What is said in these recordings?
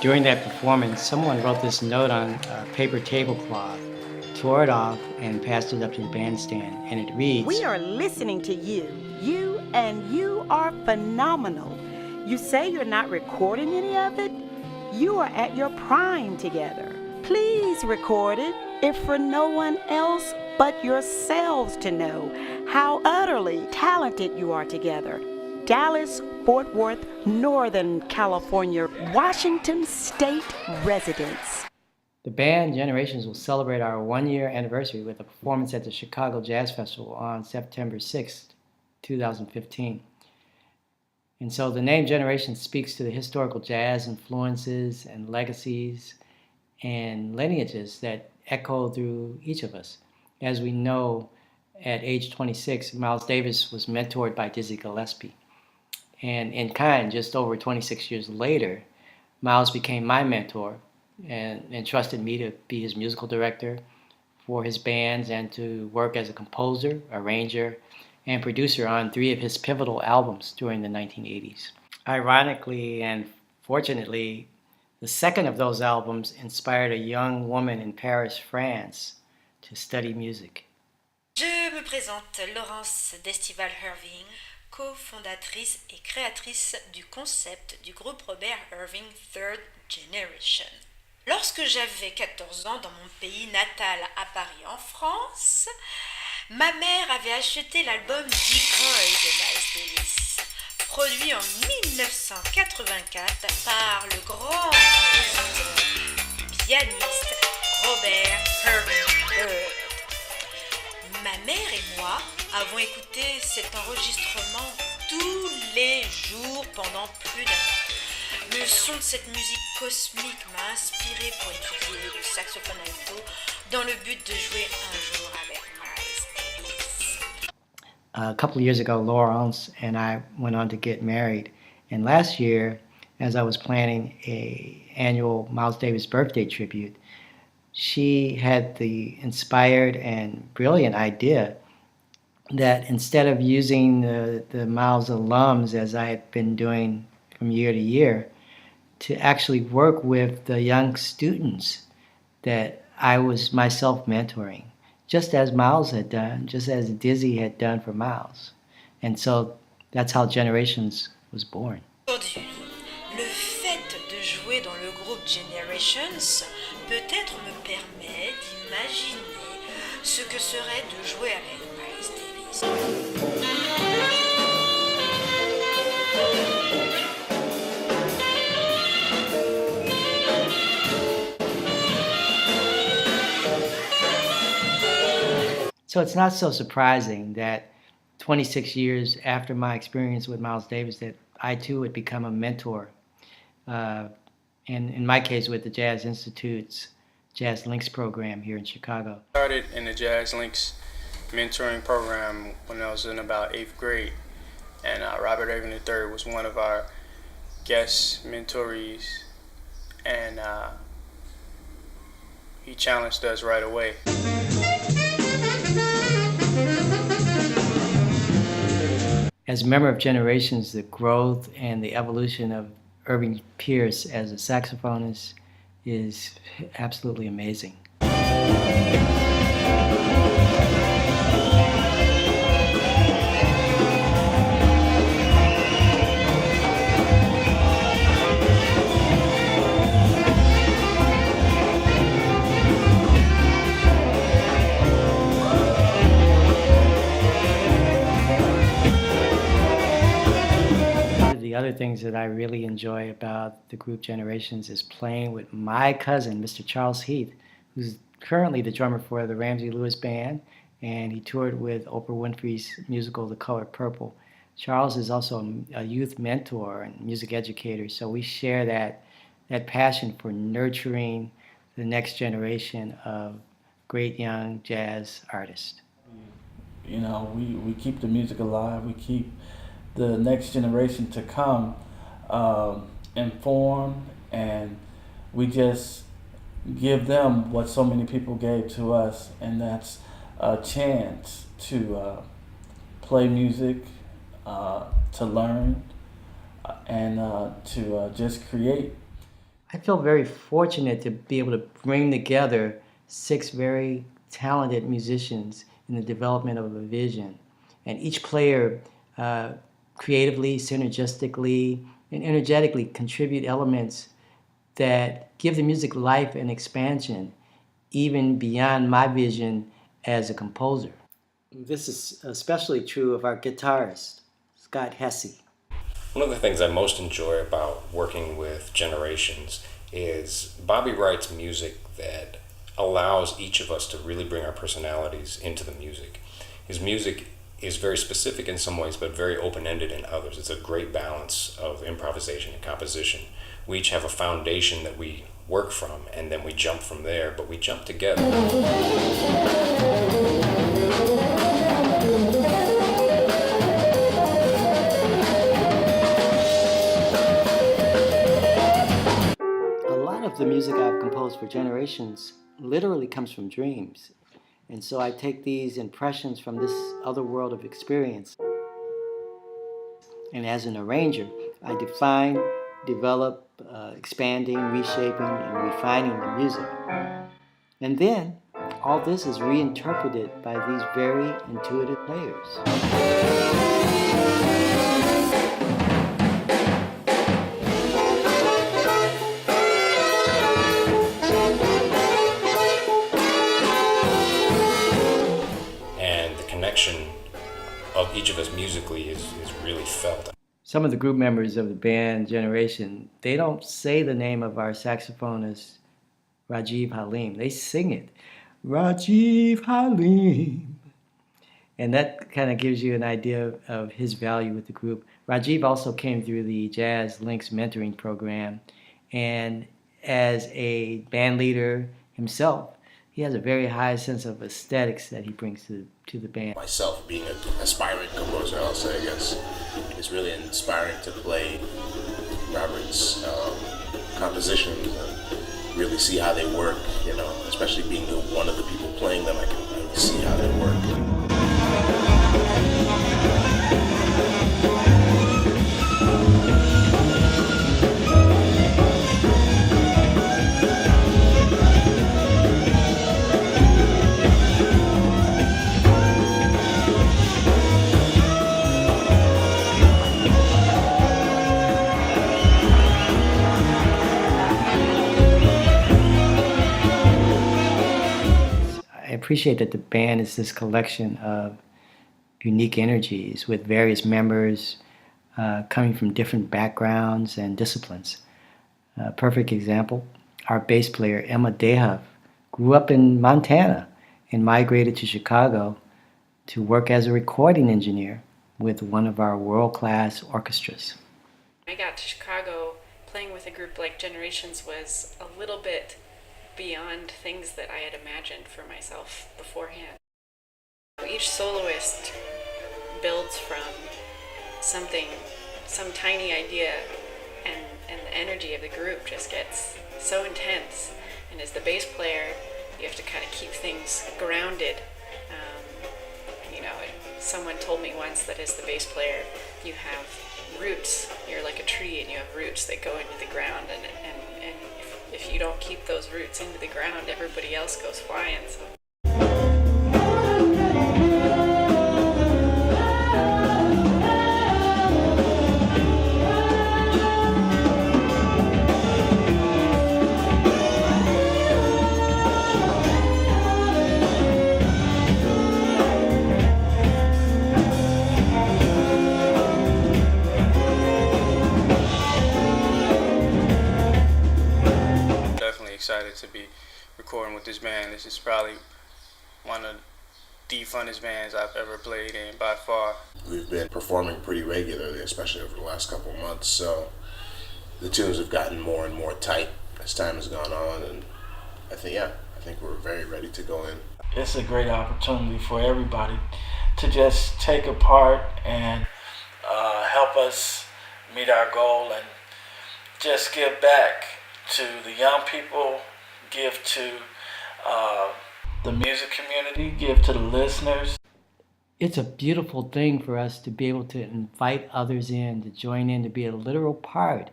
During that performance, someone wrote this note on a paper tablecloth, tore it off, and passed it up to the bandstand, and it reads, "We are listening to you. You are phenomenal. You say you're not recording any of it? You are at your prime together. Please record it, if for no one else but yourselves to know how utterly talented you are together. Dallas, Fort Worth, Northern California, Washington State residents." The band Generations will celebrate our one-year anniversary with a performance at the Chicago Jazz Festival on September 6th, 2015. And so the name Generations speaks to the historical jazz influences and legacies and lineages that echo through each of us. As we know, at age 26, Miles Davis was mentored by Dizzy Gillespie. And in kind, just over 26 years later, Miles became my mentor and entrusted me to be his musical director for his bands and to work as a composer, arranger, and producer on 3 of his pivotal albums during the 1980s. Ironically and fortunately, the second of those albums inspired a young woman in Paris, France, to study music. Je me présente, Laurence d'Estival Irving, cofondatrice et créatrice du concept du groupe Robert Irving Third Generation. Lorsque j'avais 14 ans dans mon pays natal à Paris en France, ma mère avait acheté l'album Decoy de Miles Davis, produit en 1984 par le grand compositeur pianiste Robert Irving Third. Ma mère et moi avons écouté cet enregistrement tous les jours pendant plus d'un an. Le son de cette musique cosmique m'a inspiré pour étudier le saxophone alto dans le but de jouer un jour avec Miles Davis. A couple of years ago, Laurence and I went on to get married. And last year, as I was planning an annual Miles Davis birthday tribute, she had the inspired and brilliant idea that instead of using the Miles alums as I had been doing from year to year, to actually work with the young students that I was myself mentoring, just as Miles had done, just as Dizzy had done for Miles. And so that's how Generations was born. Aujourd'hui, le fait de jouer dans le groupe Generations peut-être me permet d'imaginer ce que serait de jouer avec Miles Davis. So it's not so surprising that 26 years after my experience with Miles Davis that I too would become a mentor, and in my case with the Jazz Institute's Jazz Links program here in Chicago. I started in the Jazz Links mentoring program when I was in about 8th grade, and Robert Irving III was one of our guest mentorees, and he challenged us right away. As a member of Generations, the growth and the evolution of Irvin Pierce as a saxophonist is absolutely amazing. The other things that I really enjoy about the group Generations is playing with my cousin, Mr. Charles Heath, who's currently the drummer for the Ramsey Lewis Band, and he toured with Oprah Winfrey's musical The Color Purple. Charles is also a youth mentor and music educator, so we share that passion for nurturing the next generation of great young jazz artists. You know, we keep the music alive, we keep the next generation to come informed, and we just give them what so many people gave to us, and that's a chance to play music, to learn, and to just create. I feel very fortunate to be able to bring together 6 very talented musicians in the development of a vision. And each player creatively, synergistically, and energetically contribute elements that give the music life and expansion, even beyond my vision as a composer. This is especially true of our guitarist, Scott Hesse. One of the things I most enjoy about working with Generations is Bobby writes music that allows each of us to really bring our personalities into the music. His music is very specific in some ways, but very open-ended in others. It's a great balance of improvisation and composition. We each have a foundation that we work from, and then we jump from there, but we jump together. Of the music I've composed for Generations literally comes from dreams. And so I take these impressions from this other world of experience. And as an arranger, I define, develop, expanding, reshaping, and refining the music. And then all this is reinterpreted by these very intuitive players. Of each of us musically is really felt. Some of the group members of the band Generation, they don't say the name of our saxophonist, Rajiv Halim. They sing it, Rajiv Halim. And that kind of gives you an idea of his value with the group. Rajiv also came through the Jazz Links mentoring program. And as a band leader himself, he has a very high sense of aesthetics that he brings to the band. Myself, being an aspiring composer, I'll say, I guess, it's really inspiring to play Robert's compositions and really see how they work, you know, especially being one of the people playing them, I can really see how they work. I appreciate that the band is this collection of unique energies with various members coming from different backgrounds and disciplines. Perfect example, our bass player, Emma Dayhuff, grew up in Montana and migrated to Chicago to work as a recording engineer with one of our world-class orchestras. When I got to Chicago, playing with a group like Generations was a little bit beyond things that I had imagined for myself beforehand. Each soloist builds from something, some tiny idea, and the energy of the group just gets so intense. And as the bass player, you have to kind of keep things grounded. Someone told me once that as the bass player, you have roots. You're like a tree and you have roots that go into the ground, and if you don't keep those roots into the ground, everybody else goes flying. So. Excited to be recording with this band. This is probably one of the funnest bands I've ever played in by far. We've been performing pretty regularly, especially over the last couple of months, so the tunes have gotten more and more tight as time has gone on, and I think we're very ready to go in. It's a great opportunity for everybody to just take a part and help us meet our goal and just give back to the young people, give to the music community, give to the listeners. It's a beautiful thing for us to be able to invite others in, to join in, to be a literal part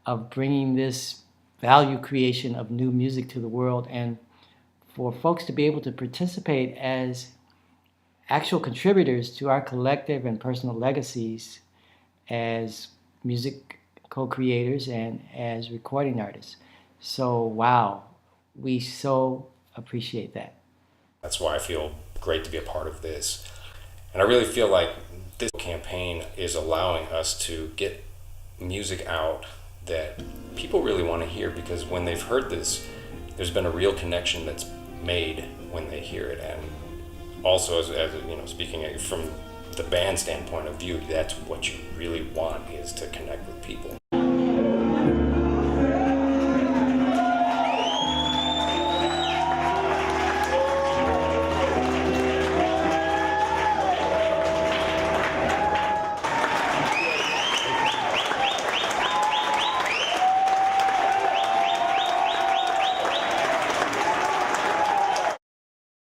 of bringing this value creation of new music to the world, and for folks to be able to participate as actual contributors to our collective and personal legacies as music co-creators and as recording artists. So, wow, we so appreciate that. That's why I feel great to be a part of this. And I really feel like this campaign is allowing us to get music out that people really want to hear, because when they've heard this, there's been a real connection that's made when they hear it. And also, as you know, speaking from the band standpoint of view, that's what you really want, is to connect with people.